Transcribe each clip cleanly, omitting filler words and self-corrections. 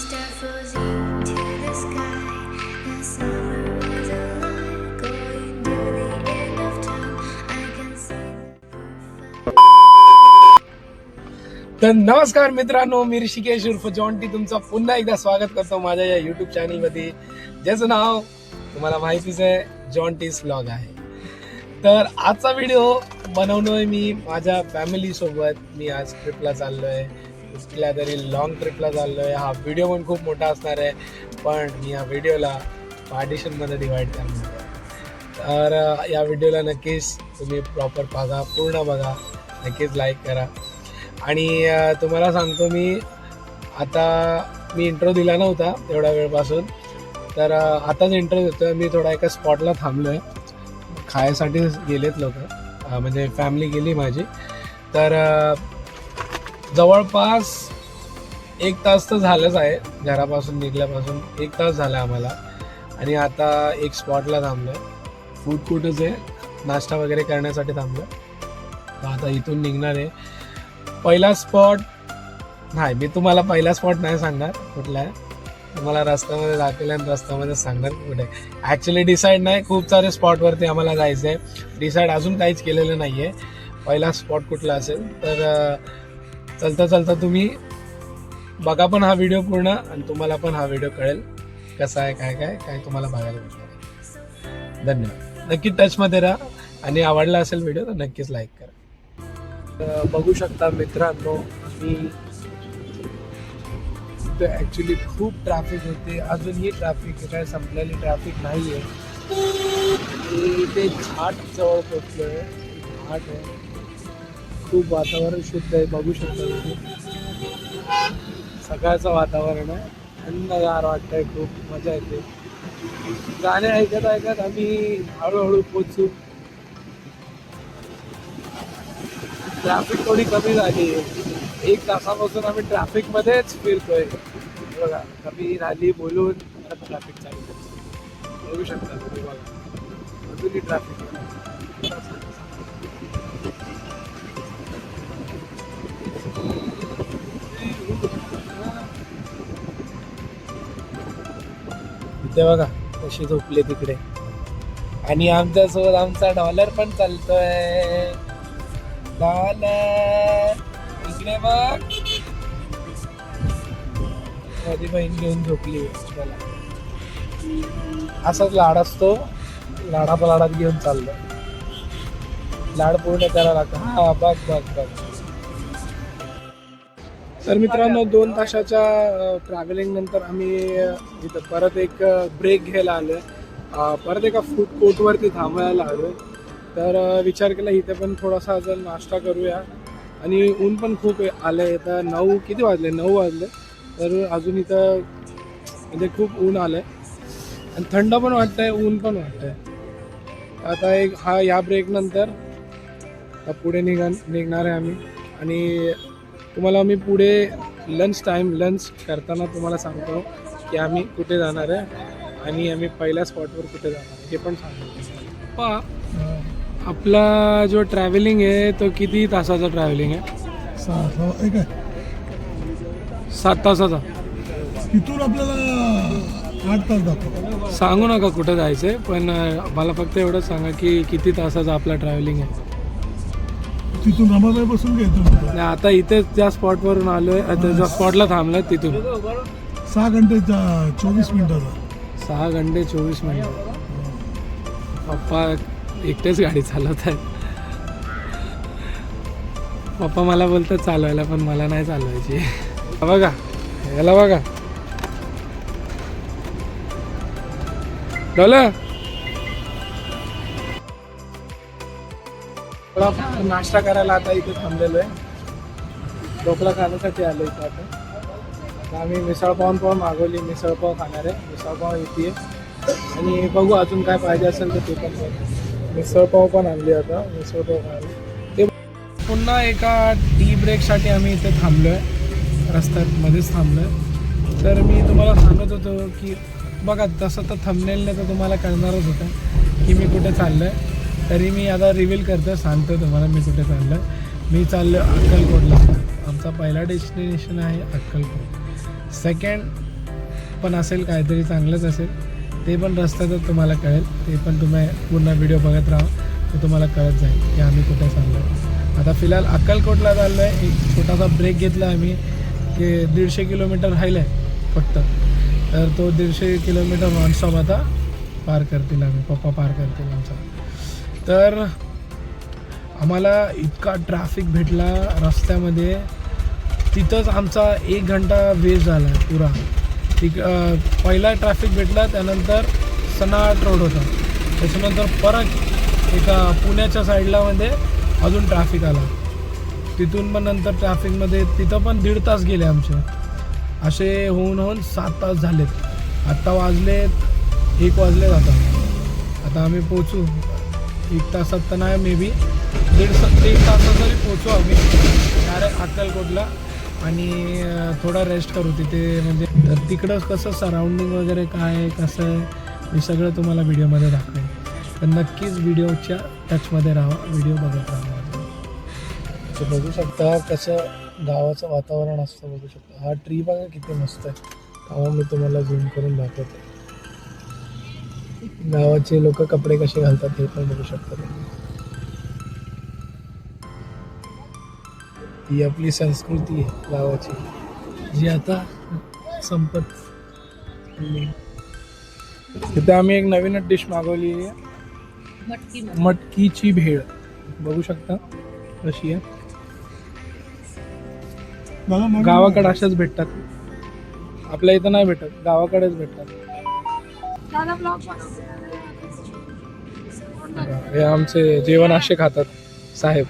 star floating to the sky. The summer was alive, going to the end of time. I can see the तर नमस्कार मित्रांनो, मी ऋषिकेश उर्फ Jonty तुमचं पुन्हा एकदा स्वागत करतो माझ्या या युट्यूब चॅनलमध्ये, ज्याचं नाव तुम्हाला माहितीच आहे, जॉन्टीज व्लॉग आहे. तर आजचा व्हिडिओ बनवलोय मी माझ्या फॅमिली सोबत. मी आज ट्रिपला चाललोय, कुठल्या तरी लॉंग ट्रिपला चाललोय. हा व्हिडिओ पण खूप मोठा असणार आहे, पण मी या व्हिडिओला पार्टिशनमध्ये डिवाइड करणार आहे. तर या व्हिडिओला नक्कीच तुम्ही प्रॉपर बघा, पूर्ण बघा, नक्कीच लाईक करा. आणि तुम्हाला सांगतो, मी इंट्रो दिला नव्हता एवढ्या वेळपासून, तर आताच इंट्रो देतोय. मी थोडा एका स्पॉटला थांबलो आहे, खायसाठी गेलेत लोक, म्हणजे फॅमिली गेली माझी. तर जवळपास 1 तास तर झालंच आहे घरापासून निघल्यापासून. 1 तास झाला आम्हाला, आणि आता एक स्पॉटला थांबलो आहे. फूड कोर्टच आहे, नाश्ता वगैरे करण्यासाठी थांबलो. तर आता इथून निघणार आहे. पहिला स्पॉट नाही, मी तुम्हाला पहिला स्पॉट नाही सांगणार कुठला आहे, तुम्हाला रस्त्यामध्ये दाखवेल आणि रस्त्यामध्ये सांगणार कुठे. ॲक्च्युली डिसाईड नाही, खूप सारे स्पॉटवरती आम्हाला जायचं आहे. डिसाईड अजून काहीच केलेलं नाही आहे पहिला स्पॉट कुठला असेल. तर चलता तुम्ही बघा पण हा व्हिडिओ पूर्ण, आणि तुम्हाला पण हा व्हिडिओ कळेल कसा आहे, काय तुम्हाला बघायला भेटणार. धन्यवाद. नक्की टचमध्ये राहा, आणि आवडला असेल व्हिडिओ तर नक्कीच लाईक करा. बघू शकता मित्रांनो, मी ॲक्च्युली खूप ट्रॅफिक होते, अजूनही ट्रॅफिक काय संपलेली ट्रॅफिक नाही आहे. ते घाट जवळ पोचलो आहे, घाट आहे, खूप वातावरण शुद्ध आहे. बघू शकता तुम्ही, सकाळचं वातावरण आहे, थंडगार वाटतंय, खूप मजा येते. गाणे ऐकत आम्ही हळूहळू पोचू. ट्रॅफिक थोडी कमी झाली आहे, 1 तासापासून आम्ही ट्रॅफिकमध्येच फिरतोय. बघा, कमी झाली बोलून आता ट्रॅफिक चालू आहे. बघू शकता तुम्ही, बघा अजूनही ट्रॅफिक. इथे बघा कशी झोपले तिकडे, आणि आमच्यासोबत आमचा डॉलर पण चालतोय. डॉलर इकडे बघ, माझी बहीण घेऊन झोपली. असाच लाड असतो, लाडात घेऊन चाललो, लाड पूर्ण करायला लागतं. हा बघ. तर मित्रांनो, 2 तासाच्या ट्रॅव्हलिंग नंतर आम्ही इथं परत एक ब्रेक घ्यायला आलोय. परत एका फूड कोर्टवरती थांबायला आलोय. तर विचार केला इथे पण थोडासा अजून नाश्ता करूया, आणि ऊन पण खूप आलं आहे. तर 9 वाजले, तर अजून इथं म्हणजे खूप ऊन आलं आहे, आणि थंड पण वाटतं आहे, ऊन पण वाटतं आहे. आता या ब्रेक नंतर पुढे निघणार आहे आम्ही. आणि तुम्हाला मी पुढे लंच करताना तुम्हाला सांगतो की आम्ही कुठे जाणार आहे, आणि आम्ही पहिल्या स्पॉटवर कुठे जाणार आहे हे पण सांगतो. आपला जो ट्रॅव्हलिंग आहे तो किती तासाचा ट्रॅव्हलिंग आहे? 7 तासाचा. इथून आपल्याला 8 तास दाखव. सांगू नका कुठं जायचं आहे, पण मला फक्त एवढं सांगा की किती तासाचा आपला ट्रॅव्हलिंग आहे. तिथून रामाबाईपासून घ्यायचं. नाही, आता इथे ज्या स्पॉटवरून आलो आहे, आता ज्या स्पॉटला थांबलं तिथून 6 घंटे 24 मिनिटाचा. 6 घंटे 24 मिनिट. पप्पा एकटेच गाडी चालवत आहेत. पप्पा मला बोलतात चालवायला, पण मला नाही चालवायची. बघा याला, बघा डॉलर. नाश्ता करायला आता इथे थांबलेलो आहे, ढोकळा खाण्यासाठी आलो इथं. आता आम्ही मिसळपाव मागवली, मिसळपाव खाणार आहे. मिसळपाव येते, आणि बघू अजून काय पाहिजे असेल तर ते पण. मिसळपाव पण आणली आता, मिसळपाव खायला. ते पुन्हा एका टी ब्रेकसाठी आम्ही इथे थांबलो आहे, रस्त्यामध्येच थांबलो आहे. तर मी तुम्हाला सांगत होतो की बघा, तसं तर थंबनेलने तर तुम्हाला कळणारच होतं की मी कुठे चाललो आहे. तरी मी आता रिव्हील करतो, सांगतो तुम्हाला मी कुठे चाललो आहे. मी चाललो अक्कलकोटला. आमचा पहिला डेस्टिनेशन आहे अक्कलकोट. सेकंड पण असेल, काहीतरी चांगलंच असेल, ते पण रस्त्यातच तुम्हाला कळेल. ते पण तुम्ही पूर्ण व्हिडिओ बघत राहा, तर तुम्हाला कळत जाईल की आम्ही कुठे चाललो आहे. आता फिलहाल अक्कलकोटला चाललो आहे. एक छोटासा ब्रेक घेतला आम्ही, की 150 किलोमीटर राहिलं आहे फक्त. तर तो 150 किलोमीटर नॉनस्टॉप आता पार करतील आम्ही, पप्पा पार करतील आमचा. तर आम्हाला इतका ट्रॅफिक भेटला रस्त्यामध्ये, तिथंच आमचा 1 घंटा वेस्ट झाला आहे पुरा. पहिला ट्रॅफिक भेटला, त्यानंतर सनाट रोड होता, त्याच्यानंतर परत एका पुण्याच्या साईडला मध्ये अजून ट्रॅफिक आला. तिथून पण नंतर ट्रॅफिकमध्ये तिथं पण 1.5 तास गेले आमचे. असे होऊन 7 तास झालेत. आत्ता वाजलेत 1 वाजलेत. आता आम्ही पोचू 1 तासात तर नाही, मे बी 1.5 तासात तरी पोचू आम्ही डायरेक्ट अक्कलकोटला. आणि थोडा रेस्ट करू तिथे, म्हणजे तर तिकडं कसं सराउंडिंग वगैरे काय आहे, कसं आहे, मी सगळं तुम्हाला व्हिडिओमध्ये दाखवेन. तर नक्कीच व्हिडिओच्या टचमध्ये राहा, व्हिडिओ बघत राहा. तर बघू शकता कसं गावाचं वातावरण असतं, बघू शकता. हा ट्री बघा किती मस्त आहे. तेव्हा मी तुम्हाला झूम करून दाखवतो. गावाचे लोक कपडे कसे घालतात हे पण बघू शकता. ही आपली संस्कृती आहे गावाची, जी आता संपत. तिथे आम्ही एक नवीनच डिश मागवली आहे, मटकीची भेळ. बघू शकता कशी आहे. गावाकडे अशाच भेटतात, आपल्या इथं नाही भेटत, गावाकडेच भेटतात. हे आमचे जेवण असे खातात साहेब.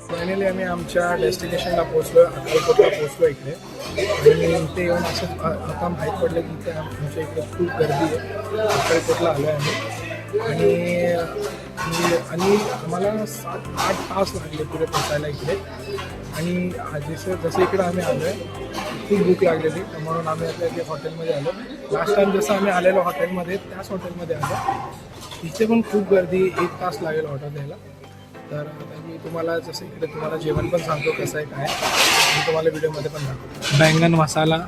फायनली आम्ही आमच्या डेस्टिनेशनला पोहोचलो, अक्कलकोटला पोहोचलो इकडे. आणि इथे येऊन असं आता माहीत पडलं की इथे आमच्या इकडे खूप गर्दी आहे. अक्कलकोटला आलो आहे आम्ही. आणि आम्हाला 7-8 तास लागले पुढे पोचायला इकडे. आणि जसं इकडे आम्ही आलो आहे, खूप भूक लागलेली, म्हणून आम्ही आता इथे हॉटेलमध्ये आलो. लास्ट टाइम जसं आम्ही आलेलो हॉटेलमध्ये, त्याच हॉटेलमध्ये आलो. तिथे पण खूप गर्दी, 1 तास लागेल ऑर्डर द्यायला. तर आता मी तुम्हाला जसं इकडे तुम्हाला जेवण पण सांगतो कसं आहे काय, मी तुम्हाला व्हिडिओमध्ये पण दाखवतो. बैंगन मसाला,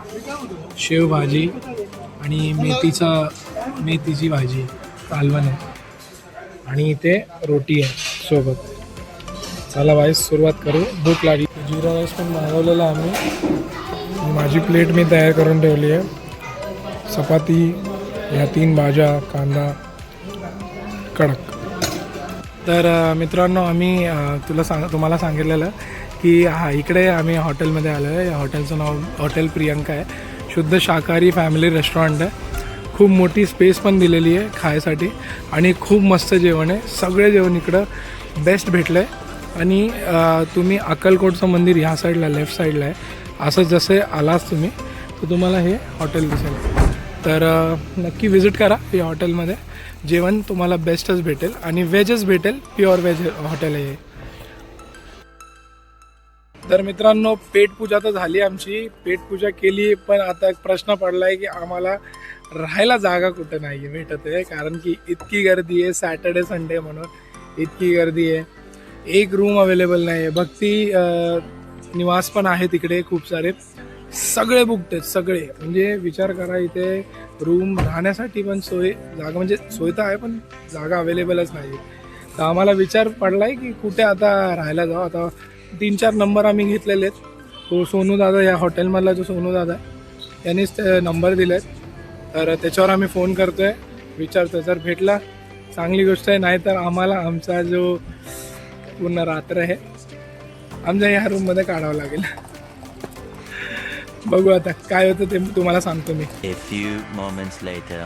शेवभाजी आणि मेथीची भाजी, कालवण आहे, आणि इथे रोटी आहे सोबत. चला बाई सुरुवात करू, भूक लागली. जिरा राईस पण मागवलेला आम्ही. माझी प्लेट मी तयार करून ठेवली आहे. चपाती, या 3 भाज्या, कांदा, कडक. तर मित्रांनो, आम्ही तुम्हाला सांगितलेलं की इकडे आम्ही हॉटेलमध्ये आलो आहे. या हॉटेलचं नाव हॉटेल प्रियंका आहे. शुद्ध शाकाहारी फॅमिली रेस्टॉरंट आहे. खूप मोठी स्पेस पण दिलेली आहे खायसाठी, आणि खूप मस्त जेवण आहे. सगळे जेवण इकडं बेस्ट भेटलं आहे. आणि तुम्ही अक्कलकोटचं मंदिर ह्या साईडला लेफ्ट साईडला आहे. असं जसे आलाच तुम्ही तर तुम्हाला हे हॉटेल दिसेल. तर नक्की विजिट करा या हॉटेलमध्ये. जेवण तुम्हाला बेस्टच भेटेल, आणि व्हेजच भेटेल, प्युअर व्हेज हॉटेल आहे. तर मित्रांनो, पेटपूजा तर झाली आमची, पेटपूजा केली. पण आता एक प्रश्न पडला आहे की आम्हाला राहायला जागा कुठं नाही भेटत आहे, कारण की इतकी गर्दी आहे. सॅटर्डे संडे म्हणून इतकी गर्दी आहे. एक रूम अवेलेबल नाही आहे. भक्ती निवास पण आहे तिकडे खूप सारे, सगळे बुकड आहेत सगळे. म्हणजे विचार करा, इथे रूम राहण्यासाठी पण सोय जागा म्हणजे सोय तर आहे पण जागा अवेलेबलच नाही. तर आम्हाला विचार पडलाय की कुठे आता राहायला जाऊ. आता 3-4 नंबर आम्ही घेतलेले आहेत. तो सोनू दादा या हॉटेलमधला जो सोनू दादा आहे त्यांनीच ते नंबर दिलेत. तर त्याच्यावर आम्ही फोन करतोय, विचारतोय. जर भेटला चांगली गोष्ट आहे, नाही तर आम्हाला आमचा जो पूर्ण रात्र आहे आमच्या ह्या रूममध्ये काढावं लागेल. बघू आता काय होतं ते तुम्हाला सांगतो मी. A few moments later.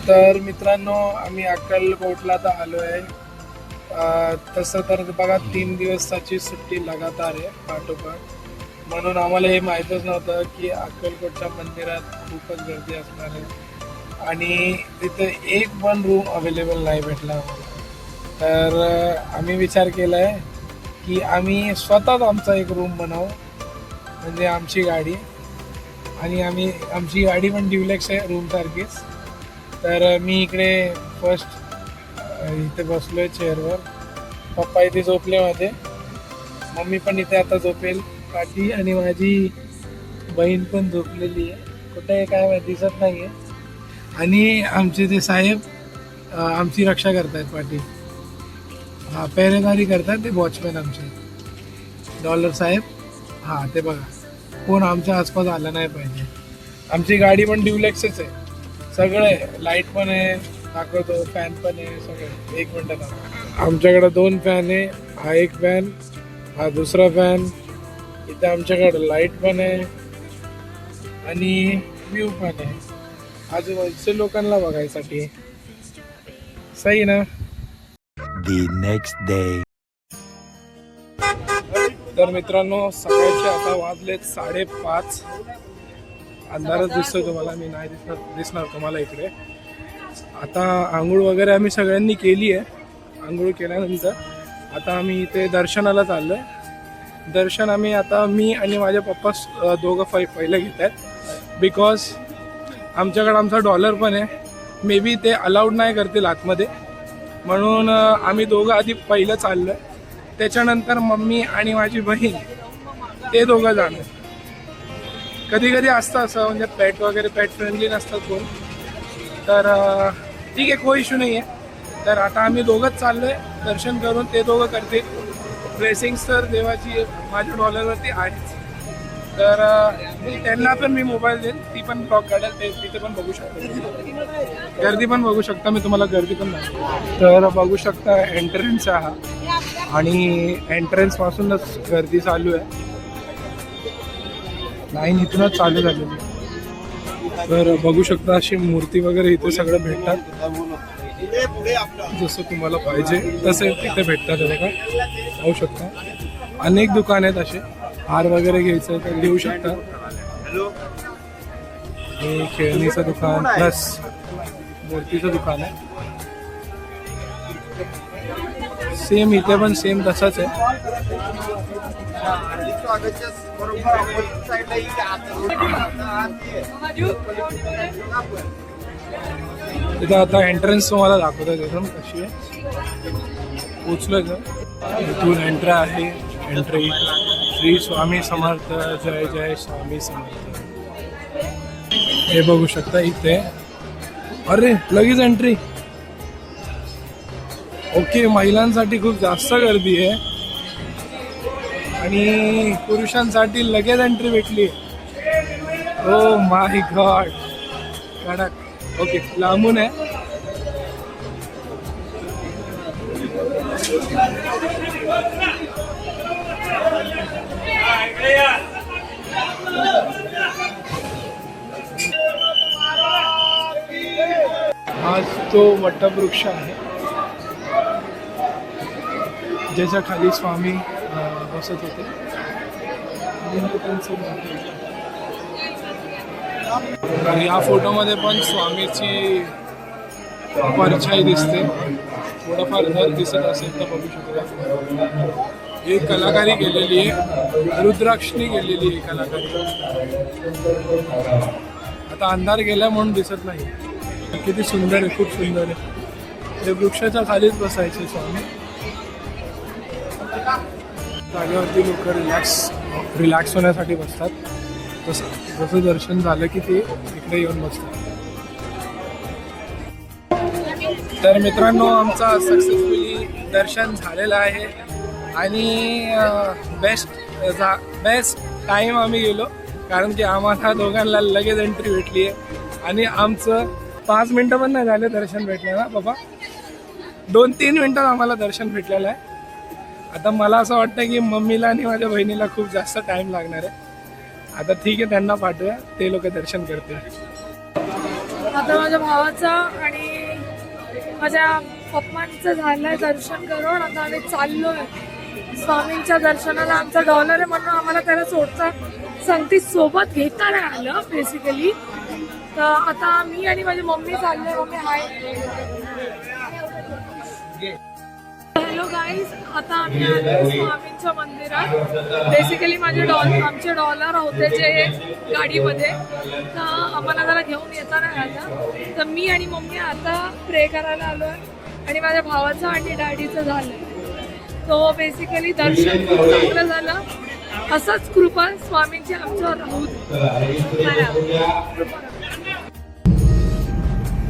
तर मित्रांनो आम्ही अक्कलकोटला तर आलो आहे. तसं तर बघा 3 दिवसाची सुट्टी लगातार आहे पाठोपाठ. म्हणून आम्हाला हे माहीतच नव्हतं की अक्कलकोटच्या मंदिरात खूपच गर्दी असणार आहे आणि तिथे एक पण रूम अवेलेबल नाही भेटला आम्हाला. तर आम्ही विचार केला आहे की आम्ही स्वतःच आमचा एक रूम बनवू, म्हणजे आमची गाडी. आणि आमची गाडी पण ड्युलेक्स आहे रूमसारखीच. तर मी इकडे फर्स्ट इथे बसलो आहे चेअरवर. पप्पा इथे झोपले माझे, मम्मी पण इथे आता झोपेल पाठी, आणि माझी बहीण पण झोपलेली आहे. कुठे आहे काय माहिती, दिसत नाही आहे. आणि आमचे ते साहेब आमची रक्षा करतायत पाठी. हां, पेरेदारी करतात ते वॉचमॅन आमचे डॉलर साहेब. हां, ते बघा कोण आमच्या आसपास आलं नाही पाहिजे. आमची गाडी पण ड्युलेक्सच आहे, सगळं आहे. लाईट पण आहे, दाखवतो, फॅन पण आहे, सगळं. 1 मिनटं दाखव. आमच्याकडे 2 फॅन आहे. हा एक फॅन, हा दुसरा फॅन. इथे आमच्याकडे लाईट पण आहे आणि व्ह्यू पण आहे आजूबाजूच्या लोकांना बघायसाठी. सही ना. The next day. तर मित्रांनो सकाळचे आता वाजलेत 5:30. अंधारच दिसतोय तुम्हाला, मी नाही दिसणार तुम्हाला इकडे. आता आंघोळ वगैरे आम्ही सगळ्यांनी केली आहे. आंघोळ केल्यानंतर आता आम्ही इथे दर्शनाला चाललो आहे. दर्शन आम्ही आता मी आणि माझे पप्पा दोघं पहिलं घेत आहेत. बिकॉज आमच्याकडे आमचा डॉलर पण आहे. मे बी ते अलाउड नाही करतील आतमध्ये, म्हणून आम्ही दोघं आधी पहिलं चाललो आहे. त्याच्यानंतर मम्मी आणि माझी बहीण ते दोघं जाणार. कधी कधी असतं असं, म्हणजे पेट वगैरे पेट फ्रेंडली नसतात कोण, तर ठीक आहे, कोई इश्यू नाही आहे. तर आता आम्ही दोघंच चाललो आहे दर्शन करून, ते दोघं करतील. ब्लेसिंग्स तर देवाची माझ्या डॉलरवरती आहेच. तर त्यांना पण मी मोबाईल देईन, ती पण ब्लॉग काढेल, ते तिथे पण बघू शकता. गर्दी पण बघू शकता, मी तुम्हाला गर्दी पण दाखवतो. तर बघू शकता एंट्रन्स आहे हा, आणि एंट्रन्सपासूनच गर्दी चालू आहे. लाईन इथूनच चालू झालेली आहे. तर बघू शकता अशी मूर्ती वगैरे इथे सगळं भेटतात. जसं तुम्हाला पाहिजे तसे तिथे भेटतात. बघा पाहू शकता अनेक दुकान आहेत असे. हार वगैरे घ्यायचं तर घेऊ शकता. हे खेळणीचं दुकान प्लस मूर्तीचं दुकान आहे. सेम इथे पण सेम तसाच आहे. तिथं आता एंट्रन्स तुम्हाला दाखवतो तिथून कशी आहे. पोचलोय तर इथून एंट्री आहे. एंट्री श्री स्वामी समर्थ, जय जय स्वामी समर्थ. हे बघू शकता इथे. अरे लगेच एंट्री. ओके, महिलांसाठी खूप जास्त गर्दी आहे आणि पुरुषांसाठी लगेच एंट्री भेटली. ओ माय गॉड, कडक. ओके, लांबून आहे. हा तो वटवृक्ष आहे ज्याच्या खाली स्वामी बसत होते. तर या फोटोमध्ये पण स्वामीची परछाई दिसते. थोडंफार जर दिसत असेल तर बघू शकता. ही कलाकारी केलेली आहे, रुद्राक्षनी केलेली आहे कलाकारी. आता अंधार गेला म्हणून दिसत नाही. किती सुंदर आहे, खूप सुंदर आहे. ते वृक्षाच्या खालीच बसायचे स्वामी. जागेवरती लोक रिलॅक्स होण्यासाठी बसतात. जसं दर्शन झालं की ते इकडे येऊन बसतात. तर मित्रांनो, आमचा सक्सेसफुली दर्शन झालेलं आहे आणि बेस्ट टाईम आम्ही गेलो, कारण की आम्हाला दोघांना लगेच एंट्री भेटली आहे आणि आमचं 5 मिनटं पण नाही झाले दर्शन भेटलं ना बाबा. 2-3 मिनटात आम्हाला दर्शन भेटलेलं आहे. आता मला असं वाटतं की मम्मीला आणि माझ्या बहिणीला खूप जास्त टाईम लागणार आहे. आता ठीक आहे, त्यांना पाठवूया, ते लोक दर्शन करतील. आता माझ्या भावाचा आणि माझ्या पप्पांचं झालंय दर्शन करून. आता आम्ही चाललोय स्वामींच्या दर्शनाला. आमचा डॉलर आहे म्हणून आम्हाला त्याला सोडता संगती सोबत घेता नाही आलं बेसिकली. तर आता मी आणि माझी मम्मी चाललोय. मम्मी हाय. हॅलो गाईज, आता आम्ही आलो स्वामींच्या मंदिरात. बेसिकली आमचे डॉलर होते जे गाडीमध्ये, तर आम्हाला त्याला घेऊन येता नाही आलं. तर मी आणि मम्मी आता प्रे करायला आलो आहे आणि माझ्या भावाचं आणि डॅडीचं झालं. तो बेसिकली दर्शन खूप चांगलं झालं. असंच कृपा स्वामींची आमच्यावर राहू दे.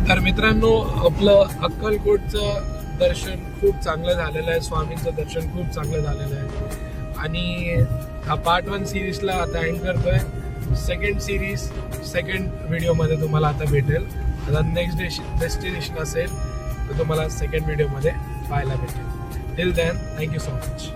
तर मित्रांनो, आपलं अक्कलकोटचं दर्शन खूप चांगलं झालेलं आहे. स्वामींचं दर्शन खूप चांगलं झालेलं आहे आणि हा पार्ट 1 सिरीजला आता एंड करतोय. सेकंड सिरीज सेकंड व्हिडिओमध्ये तुम्हाला आता भेटेल. आता नेक्स्ट डेस्टिनेशन असेल तर तुम्हाला सेकंड व्हिडिओमध्ये पाहायला भेटेल. Till then, thank you so much.